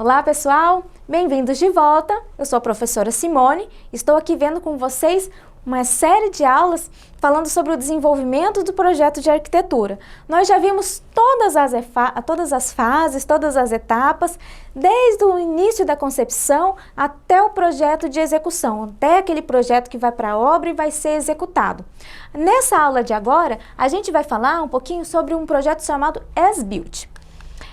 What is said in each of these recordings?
Olá pessoal, bem-vindos de volta. Eu sou a professora Simone, estou aqui vendo com vocês uma série de aulas falando sobre o desenvolvimento do projeto de arquitetura. Nós já vimos todas as fases, todas as etapas, desde o início da concepção até o projeto de execução, até aquele projeto que vai para a obra e vai ser executado. Nessa aula de agora, a gente vai falar um pouquinho sobre um projeto chamado As-Built.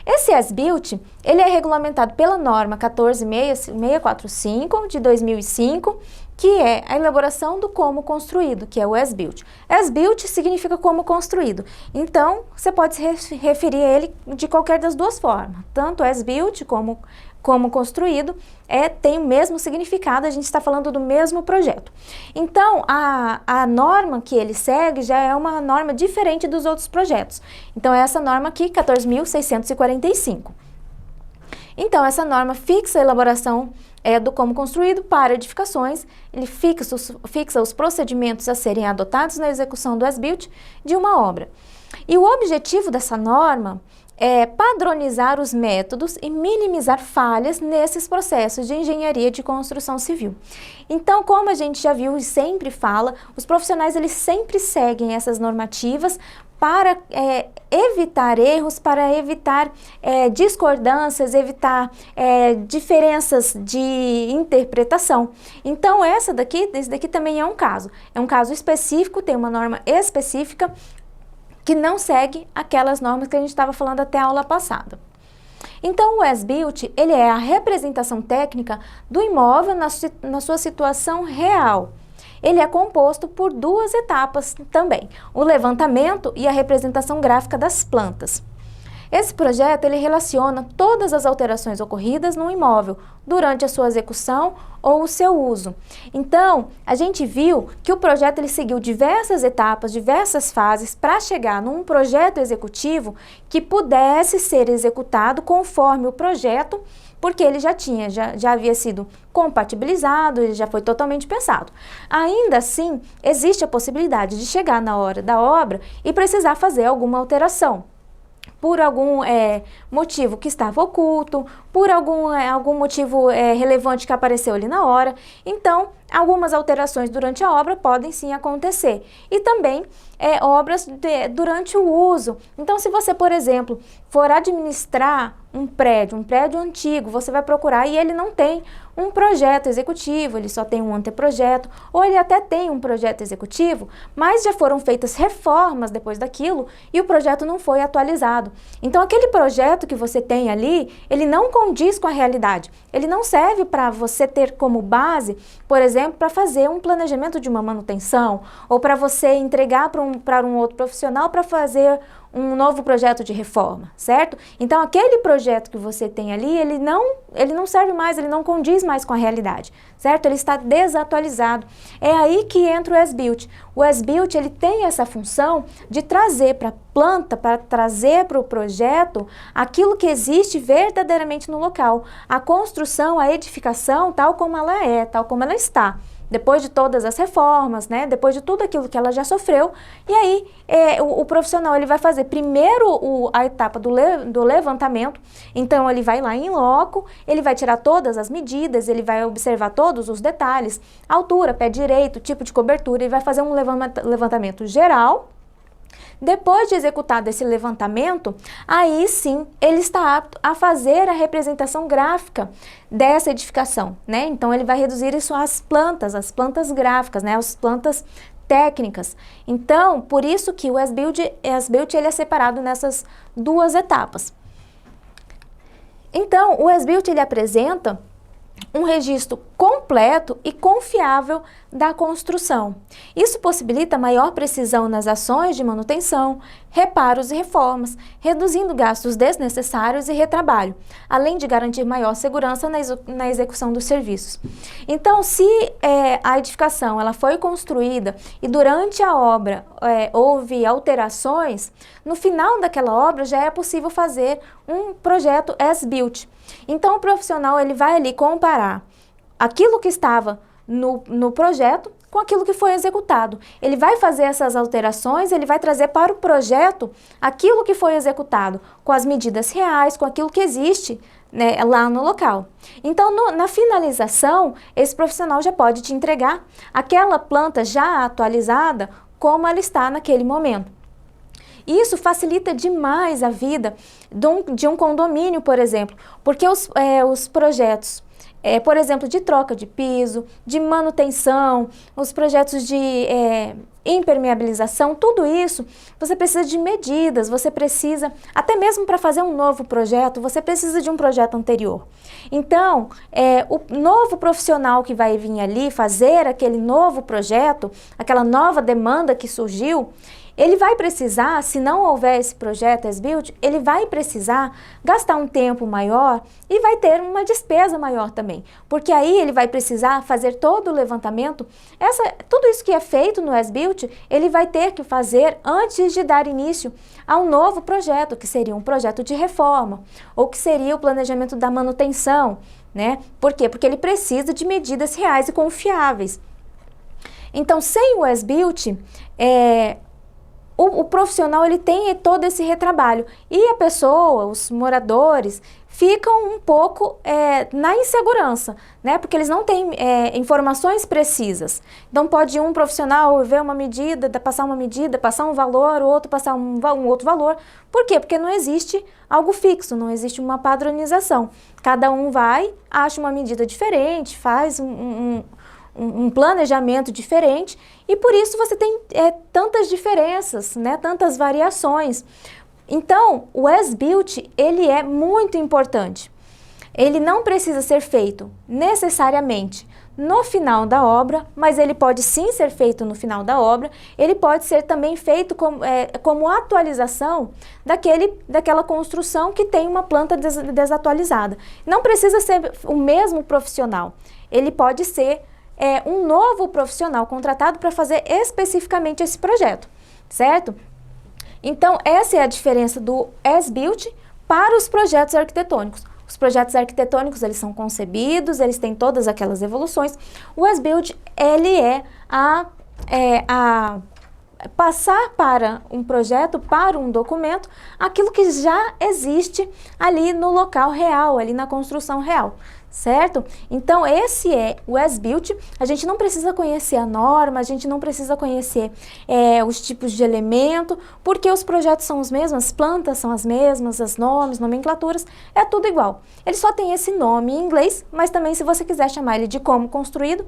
Esse As-Built, ele é regulamentado pela norma 14645 de 2005, que é a elaboração do como construído, que é o As-Built. As-Built significa como construído, então você pode se referir a ele de qualquer das duas formas, tanto As-Built como construído, tem o mesmo significado, a gente está falando do mesmo projeto. Então, a norma que ele segue já é uma norma diferente dos outros projetos. Então, é essa norma aqui, 14.645. Então, essa norma fixa a elaboração do como construído para edificações, ele fixa os procedimentos a serem adotados na execução do As-Built de uma obra. E o objetivo dessa norma é padronizar os métodos e minimizar falhas nesses processos de engenharia de construção civil. Então, como a gente já viu e sempre fala, os profissionais eles sempre seguem essas normativas para evitar erros, para evitar discordâncias, evitar diferenças de interpretação. Então, esse daqui também é um caso específico, tem uma norma específica que não segue aquelas normas que a gente estava falando até a aula passada. Então, o As-Built, ele é a representação técnica do imóvel na sua situação real. Ele é composto por duas etapas também, o levantamento e a representação gráfica das plantas. Esse projeto, ele relaciona todas as alterações ocorridas no imóvel durante a sua execução ou o seu uso. Então, a gente viu que o projeto ele seguiu diversas etapas, diversas fases para chegar num projeto executivo que pudesse ser executado conforme o projeto, porque ele já havia sido compatibilizado, ele já foi totalmente pensado. Ainda assim, existe a possibilidade de chegar na hora da obra e precisar fazer alguma alteração, por algum motivo que estava oculto, por algum motivo relevante que apareceu ali na hora. Então, algumas alterações durante a obra podem sim acontecer. E também obras durante o uso. Então, se você, por exemplo, for administrar um prédio antigo, você vai procurar e ele não tem um projeto executivo, ele só tem um anteprojeto, ou ele até tem um projeto executivo, mas já foram feitas reformas depois daquilo e o projeto não foi atualizado. Então, aquele projeto que você tem ali, ele não condiz com a realidade. Ele não serve para você ter como base, por exemplo, para fazer um planejamento de uma manutenção, ou para você entregar para um outro profissional para fazer um novo projeto de reforma, certo? Então, aquele projeto que você tem ali, ele não serve mais, ele não condiz mais com a realidade, certo? Ele está desatualizado. É aí que entra o As-Built. O As-Built, ele tem essa função de trazer para a planta, para trazer para o projeto aquilo que existe verdadeiramente no local. A construção, a edificação, tal como ela é, tal como ela está. Depois de todas as reformas, né? Depois de tudo aquilo que ela já sofreu, e aí o profissional ele vai fazer primeiro a etapa do levantamento. Então ele vai lá em loco, ele vai tirar todas as medidas, ele vai observar todos os detalhes, altura, pé direito, tipo de cobertura, e vai fazer um levantamento geral. Depois de executado esse levantamento, aí sim ele está apto a fazer a representação gráfica dessa edificação, né? Então ele vai reduzir isso às plantas gráficas, né? As plantas técnicas. Então, por isso que o As-Built ele é separado nessas duas etapas. Então, o As-Built ele apresenta um registro completo e confiável da construção. Isso possibilita maior precisão nas ações de manutenção, reparos e reformas, reduzindo gastos desnecessários e retrabalho, além de garantir maior segurança na execução dos serviços. Então, se a edificação ela foi construída e durante a obra houve alterações, no final daquela obra já é possível fazer um projeto As-Built. Então, o profissional ele vai ali comparar aquilo que estava no projeto com aquilo que foi executado. Ele vai fazer essas alterações, ele vai trazer para o projeto aquilo que foi executado, com as medidas reais, com aquilo que existe, né, lá no local. Então, na finalização, esse profissional já pode te entregar aquela planta já atualizada como ela está naquele momento. Isso facilita demais a vida de um condomínio, por exemplo, porque os projetos, por exemplo, de troca de piso, de manutenção, os projetos de impermeabilização, tudo isso, você precisa de medidas, você precisa, até mesmo para fazer um novo projeto, você precisa de um projeto anterior. Então, o novo profissional que vai vir ali fazer aquele novo projeto, aquela nova demanda que surgiu, ele vai precisar, se não houver esse projeto as-built, ele vai precisar gastar um tempo maior e vai ter uma despesa maior também. Porque aí ele vai precisar fazer todo o levantamento, tudo isso que é feito no as-built, ele vai ter que fazer antes de dar início a um novo projeto, que seria um projeto de reforma, ou que seria o planejamento da manutenção, né? Por quê? Porque ele precisa de medidas reais e confiáveis. Então, sem o as-built, o profissional ele tem todo esse retrabalho e a pessoa, os moradores, ficam um pouco na insegurança, né? Porque eles não têm informações precisas. Então pode um profissional ver uma medida, passar um valor, o outro passar um outro valor. Por quê? Porque não existe algo fixo, não existe uma padronização. Cada um vai, acha uma medida diferente, faz um planejamento diferente e por isso você tem tantas diferenças, né, tantas variações. Então, o as-built, ele é muito importante. Ele não precisa ser feito necessariamente no final da obra, mas ele pode sim ser feito no final da obra, ele pode ser também feito como atualização daquela construção que tem uma planta desatualizada. Não precisa ser o mesmo profissional, ele pode ser um novo profissional contratado para fazer especificamente esse projeto, certo? Então, essa é a diferença do as-built para os projetos arquitetônicos. Os projetos arquitetônicos, eles são concebidos, eles têm todas aquelas evoluções. O as-built, ele é passar para um projeto, para um documento, aquilo que já existe ali no local real, ali na construção real. Certo? Então, esse é o as-built. A gente não precisa conhecer a norma, a gente não precisa conhecer os tipos de elemento, porque os projetos são os mesmos, as plantas são as mesmas, os nomes, nomenclaturas, é tudo igual. Ele só tem esse nome em inglês, mas também se você quiser chamar ele de como construído,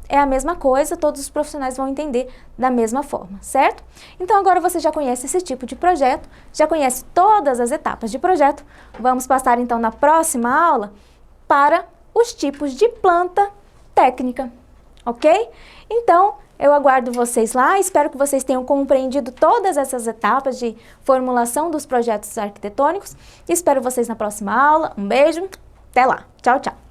é a mesma coisa, todos os profissionais vão entender da mesma forma, certo? Então, agora você já conhece esse tipo de projeto, já conhece todas as etapas de projeto. Vamos passar, então, na próxima aula para os tipos de planta técnica, ok? Então, eu aguardo vocês lá, espero que vocês tenham compreendido todas essas etapas de formulação dos projetos arquitetônicos. Espero vocês na próxima aula. Um beijo, até lá, tchau, tchau!